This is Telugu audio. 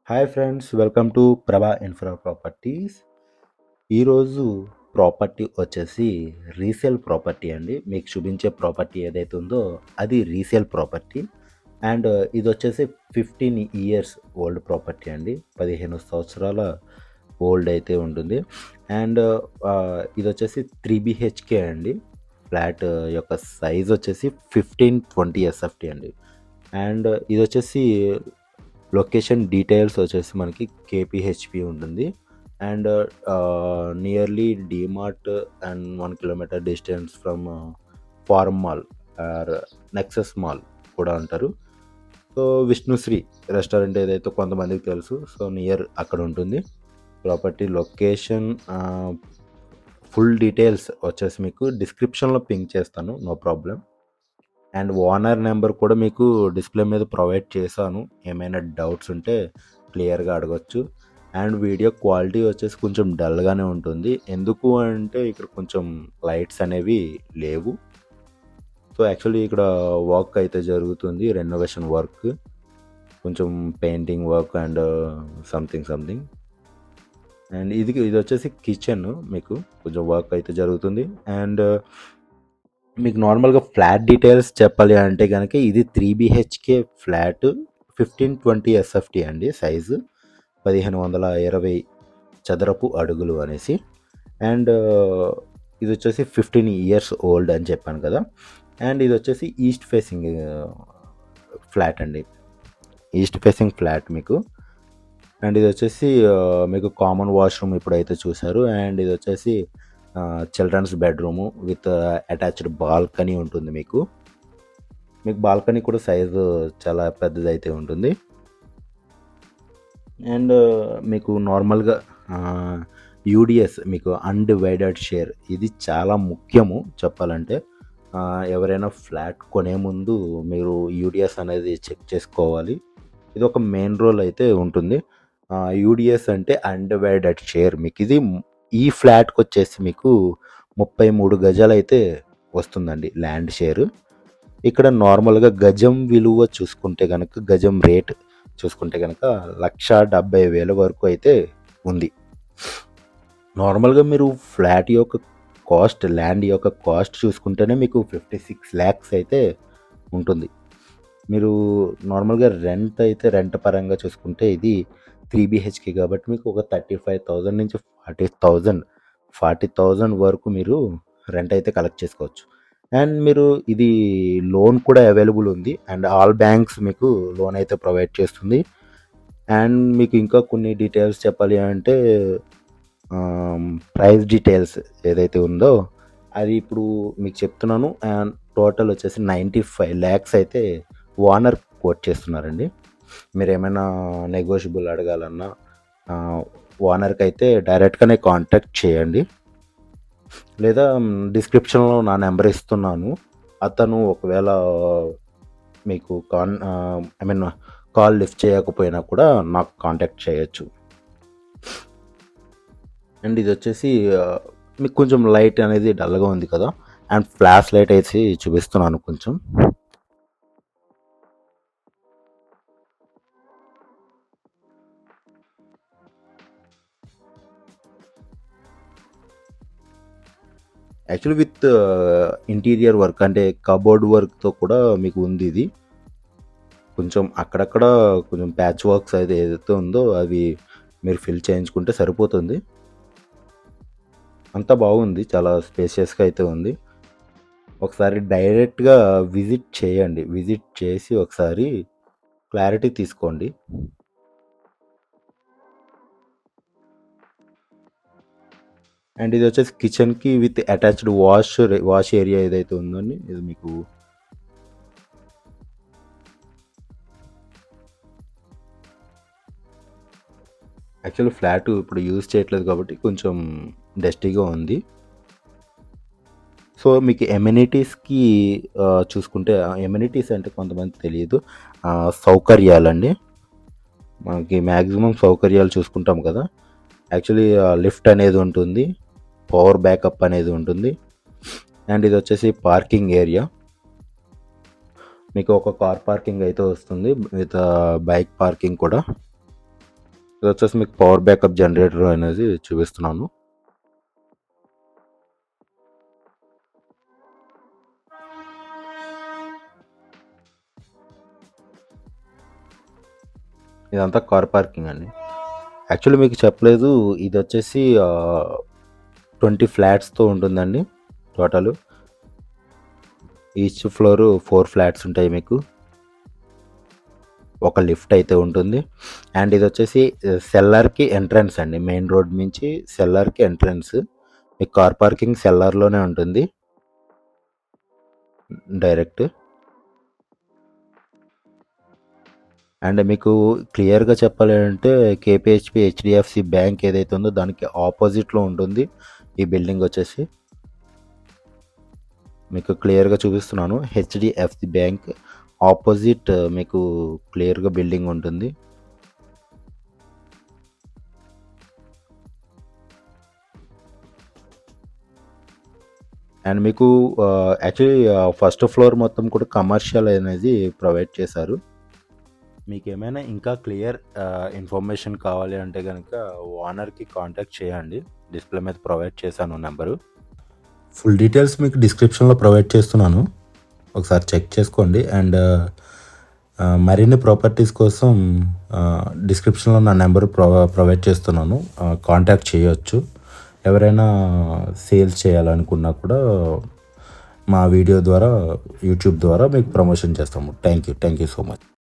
హాయ్ ఫ్రెండ్స్, వెల్కమ్ టు ప్రభా ఇన్ఫ్రా ప్రాపర్టీస్. ఈరోజు ప్రాపర్టీ వచ్చేసి రీసేల్ ప్రాపర్టీ అండి. మీకు చూపించే ప్రాపర్టీ ఏదైతే ఉందో అది రీసేల్ ప్రాపర్టీ. అండ్ ఇది వచ్చేసి 15 years ఓల్డ్ ప్రాపర్టీ అండి. 15 సంవత్సరాల ఓల్డ్ అయితే ఉంటుంది. అండ్ ఇది వచ్చేసి 3 BHK అండి. ఫ్లాట్ యొక్క సైజ్ వచ్చేసి 1520 SFT అండి. అండ్ ఇది వచ్చేసి లొకేషన్ డీటెయిల్స్ వచ్చేసి మనకి కేపీహెచ్పి ఉంటుంది. And nearly DMart and 1 kilometer distance from Forum mall or Nexus mall కూడా అంటారు. సో విష్ణుశ్రీ రెస్టారెంట్ ఏదైతే కొంతమందికి తెలుసు, సో నియర్ అక్కడ ఉంటుంది ప్రాపర్టీ లొకేషన్. ఫుల్ డీటెయిల్స్ వచ్చేసి మీకు డిస్క్రిప్షన్లో పింక్ చేస్తాను, no problem. And owner number కూడా మీకు డిస్ప్లే మీద ప్రొవైడ్ చేశాను. ఏమైనా డౌట్స్ ఉంటే క్లియర్గా అడగచ్చు. అండ్ వీడియో క్వాలిటీ వచ్చేసి కొంచెం డల్గానే ఉంటుంది. ఎందుకు అంటే ఇక్కడ కొంచెం లైట్స్ అనేవి లేవు. సో యాక్చువల్లీ ఇక్కడ వర్క్ అయితే జరుగుతుంది, రెనోవేషన్ వర్క్, కొంచెం painting work and something. And ఇది వచ్చేసి కిచెన్, మీకు కొంచెం వర్క్ అయితే జరుగుతుంది. అండ్ మీకు నార్మల్గా ఫ్లాట్ డీటెయిల్స్ చెప్పాలి అంటే కనుక ఇది 3 BHK ఫ్లాట్, 1520 SFT అండి సైజు, 1520 చదరపు అడుగులు అనేసి. అండ్ ఇది వచ్చేసి 15 years ఓల్డ్ అని చెప్పాను కదా. అండ్ ఇది వచ్చేసి ఈస్ట్ ఫేసింగ్ ఫ్లాట్ అండి, ఈస్ట్ ఫేసింగ్ ఫ్లాట్ మీకు. అండ్ ఇది వచ్చేసి మీకు కామన్ వాష్రూమ్ ఇప్పుడైతే చూసారు. అండ్ ఇది వచ్చేసి children's bedroom with attached balcony ఉంటుంది. మీకు బాల్కనీ కూడా సైజు చాలా పెద్దది అయితే ఉంటుంది. అండ్ మీకు నార్మల్గా యూడిఎస్, మీకు అన్డివైడెడ్ షేర్, ఇది చాలా ముఖ్యము చెప్పాలంటే. ఎవరైనా ఫ్లాట్ కొనే ముందు మీరు యూడిఎస్ అనేది చెక్ చేసుకోవాలి. ఇది ఒక మెయిన్ రోల్ అయితే ఉంటుంది. యూడిఎస్ అంటే అన్డివైడెడ్ షేర్. మీకు ఇది ఈ ఫ్లాట్కి వచ్చేసి మీకు 33 గజాలు అయితే వస్తుందండి ల్యాండ్ షేర్. ఇక్కడ నార్మల్గా గజం విలువ చూసుకుంటే కనుక, గజం రేట్ చూసుకుంటే కనుక 1,70,000 వరకు అయితే ఉంది. నార్మల్గా మీరు ఫ్లాట్ యొక్క కాస్ట్, ల్యాండ్ యొక్క కాస్ట్ చూసుకుంటేనే మీకు 56 lakhs అయితే ఉంటుంది. మీరు నార్మల్గా రెంట్ పరంగా చూసుకుంటే ఇది 3 BHK కాబట్టి మీకు ఒక 35,000 నుంచి 40,000 వరకు మీరు రెంట్ అయితే కలెక్ట్ చేసుకోవచ్చు. అండ్ మీరు ఇది లోన్ కూడా అవైలబుల్ ఉంది. అండ్ ఆల్ బ్యాంక్స్ మీకు లోన్ అయితే ప్రొవైడ్ చేస్తుంది. అండ్ మీకు ఇంకా కొన్ని డీటెయిల్స్ చెప్పాలి అంటే ప్రైస్ డీటెయిల్స్ ఏదైతే ఉందో అది ఇప్పుడు మీకు చెప్తున్నాను. అండ్ టోటల్ వచ్చేసి 95 lakhs అయితే ఓనర్ కోట్ చేస్తున్నారండి. మీరు ఏమైనా నెగోషియబుల్ అడగాలన్నా ఓనర్కి అయితే డైరెక్ట్గానే కాంటాక్ట్ చేయండి, లేదా డిస్క్రిప్షన్లో నా నెంబర్ ఇస్తున్నాను. అతను ఒకవేళ మీకు కాల్ లిఫ్ట్ చేయకపోయినా కూడా నాకు కాంటాక్ట్ చేయొచ్చు. అండ్ ఇది వచ్చేసి మీకు కొంచెం లైట్ అనేది డల్గా ఉంది కదా, అండ్ ఫ్లాష్ లైట్ వేసి చూపిస్తున్నాను కొంచెం. యాక్చువల్లీ విత్ ఇంటీరియర్ వర్క్ అంటే కబోర్డ్ వర్క్తో కూడా మీకు ఉంది. ఇది కొంచెం అక్కడక్కడ కొంచెం ప్యాచ్ వర్క్స్ అయితే ఏదైతే ఉందో అవి మీరు ఫిల్ చేయించుకుంటే సరిపోతుంది. అంతా బాగుంది, చాలా స్పేషియస్గా అయితే ఉంది. ఒకసారి డైరెక్ట్గా విజిట్ చేయండి, విజిట్ చేసి ఒకసారి క్లారిటీ తీసుకోండి. అండ్ ఇది వచ్చేసి కిచెన్కి విత్ అటాచ్డ్ వాష్ ఏరియా ఏదైతే ఉందో ఇది మీకు యాక్చువల్లీ ఫ్లాట్ ఇప్పుడు యూజ్ చేయట్లేదు కాబట్టి కొంచెం డస్టీగా ఉంది. సో మీకు ఎమ్యూనిటీస్కి చూసుకుంటే, ఎమ్యూనిటీస్ అంటే కొంతమంది తెలియదు, సౌకర్యాలండి. మనకి మ్యాక్సిమం సౌకర్యాలు చూసుకుంటాం కదా. యాక్చువల్లీ లిఫ్ట్ అనేది ఉంటుంది, పవర్ బ్యాకప్ అనేది ఉంటుంది. అండ్ ఇది వచ్చేసి పార్కింగ్ ఏరియా, మీకు ఒక కార్ పార్కింగ్ అయితే వస్తుంది విత్ బైక్ పార్కింగ్ కూడా. ఇది వచ్చేసి మీకు పవర్ బ్యాకప్ జనరేటర్ అనేది చూపిస్తున్నాను. ఇదంతా కార్ పార్కింగ్ అండి. యాక్చువల్లీ మీకు చెప్పలేదు, ఇది వచ్చేసి 20 ఫ్లాట్స్తో ఉంటుందండి టోటల్. ఈచ్ ఫ్లోర్ 4 ఫ్లాట్స్ ఉంటాయి మీకు. ఒక లిఫ్ట్ అయితే ఉంటుంది. అండ్ ఇది వచ్చేసి సెల్లార్కి ఎంట్రన్స్ అండి. మెయిన్ రోడ్ నుంచి సెల్లార్కి ఎంట్రన్స్. మీకు కార్ పార్కింగ్ సెల్లార్లోనే ఉంటుంది డైరెక్ట్. అండ్ మీకు క్లియర్గా చెప్పాలి అంటే కేపీహెచ్పి హెచ్డిఎఫ్సి బ్యాంక్ ఏదైతే ఉందో దానికి ఆపోజిట్లో ఉంటుంది ఈ బిల్డింగ్ వచ్చేసి. మీకు క్లియర్గా చూపిస్తున్నాను. హెచ్డిఎఫ్సి బ్యాంక్ ఆపోజిట్ మీకు క్లియర్గా బిల్డింగ్ ఉంటుంది. అండ్ మీకు యాక్చువల్లీ ఫస్ట్ ఫ్లోర్ మొత్తం కూడా కమర్షియల్ అనేది ప్రొవైడ్ చేశారు. మీకు ఏమైనా ఇంకా క్లియర్ ఇన్ఫర్మేషన్ కావాలి అంటే కనుక ఓనర్కి కాంటాక్ట్ చేయండి. డిస్ప్లే మీద ప్రొవైడ్ చేశాను నెంబరు. ఫుల్ డీటెయిల్స్ మీకు డిస్క్రిప్షన్లో ప్రొవైడ్ చేస్తున్నాను, ఒకసారి చెక్ చేసుకోండి. అండ్ మరిన్ని ప్రాపర్టీస్ కోసం డిస్క్రిప్షన్లో నా నెంబర్ ప్రొవైడ్ చేస్తున్నాను, కాంటాక్ట్ చేయొచ్చు. ఎవరైనా సేల్స్ చేయాలనుకున్నా కూడా మా వీడియో ద్వారా యూట్యూబ్ ద్వారా మీకు ప్రమోషన్ చేస్తాము. Thank you so much.